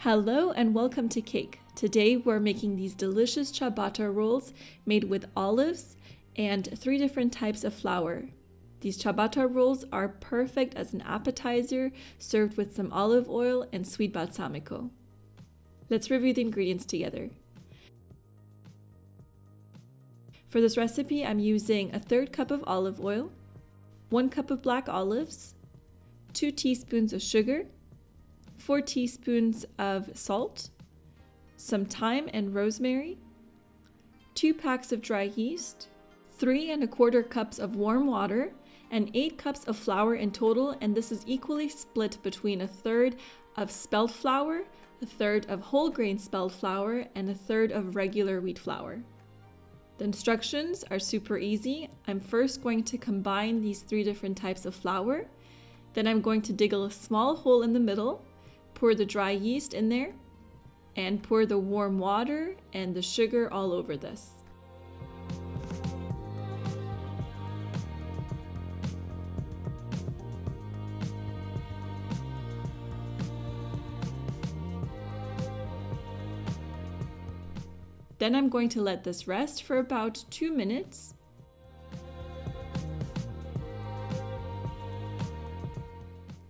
Hello and welcome to Cake. Today we're making these delicious ciabatta rolls made with olives and 3 different types of flour. These ciabatta rolls are perfect as an appetizer served with some olive oil and sweet balsamico. Let's review the ingredients together. For this recipe, I'm using a 1/3 cup of olive oil, 1 cup of black olives, 2 teaspoons of sugar, 4 teaspoons of salt, some thyme and rosemary, 2 packs of dry yeast, 3 1/4 cups of warm water, and 8 cups of flour in total, and this is equally split between 1/3 of spelt flour, 1/3 of whole grain spelt flour, and 1/3 of regular wheat flour. The instructions are super easy. I'm first going to combine these 3 different types of flour. Then I'm going to dig a small hole in the middle, pour the dry yeast in there, and pour the warm water and the sugar all over this. Then I'm going to let this rest for about 2 minutes.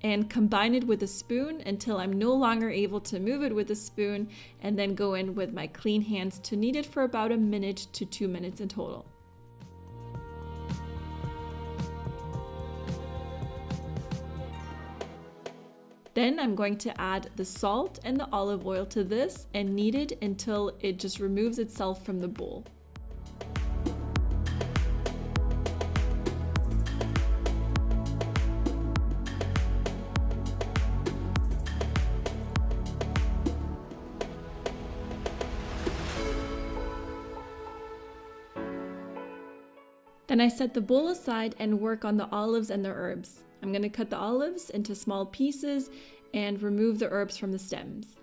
And combine it with a spoon until I'm no longer able to move it with a spoon, and then go in with my clean hands to knead it for about 1 minute to 2 minutes in total. Then I'm going to add the salt and the olive oil to this and knead it until it just removes itself from the bowl. Then I set the bowl aside and work on the olives and the herbs. I'm going to cut the olives into small pieces and remove the herbs from the stems.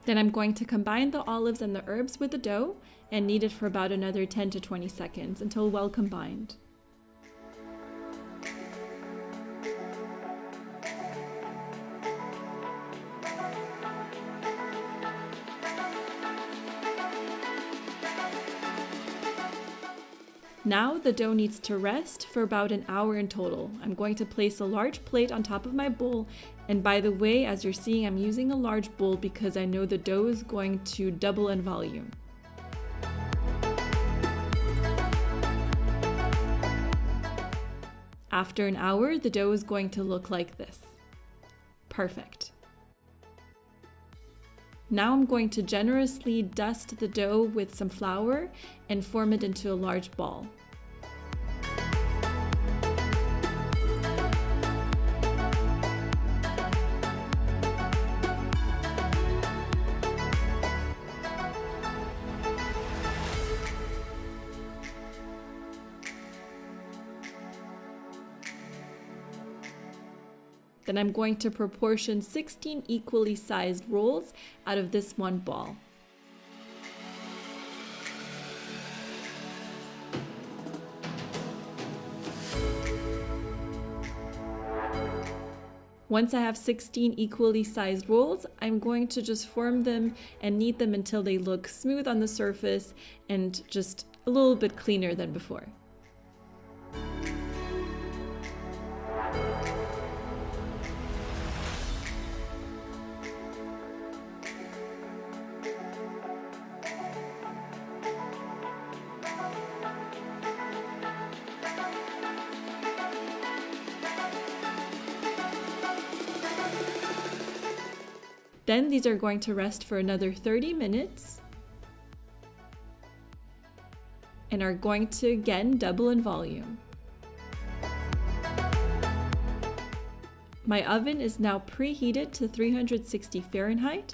Then I'm going to combine the olives and the herbs with the dough and knead it for about another 10 to 20 seconds until well combined. Now the dough needs to rest for about an hour in total. I'm going to place a large plate on top of my bowl, and by the way, as you're seeing, I'm using a large bowl because I know the dough is going to double in volume. After an hour, the dough is going to look like this. Perfect. Now I'm going to generously dust the dough with some flour and form it into a large ball. Then I'm going to proportion 16 equally sized rolls out of this one ball. Once I have 16 equally sized rolls, I'm going to just form them and knead them until they look smooth on the surface and just a little bit cleaner than before. Then these are going to rest for another 30 minutes and are going to again double in volume. My oven is now preheated to 360 Fahrenheit,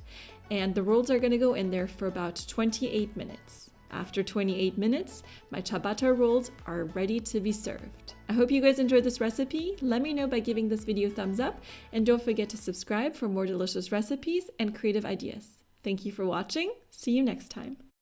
and the rolls are going to go in there for about 28 minutes. After 28 minutes, my ciabatta rolls are ready to be served. I hope you guys enjoyed this recipe. Let me know by giving this video a thumbs up, and don't forget to subscribe for more delicious recipes and creative ideas. Thank you for watching. See you next time.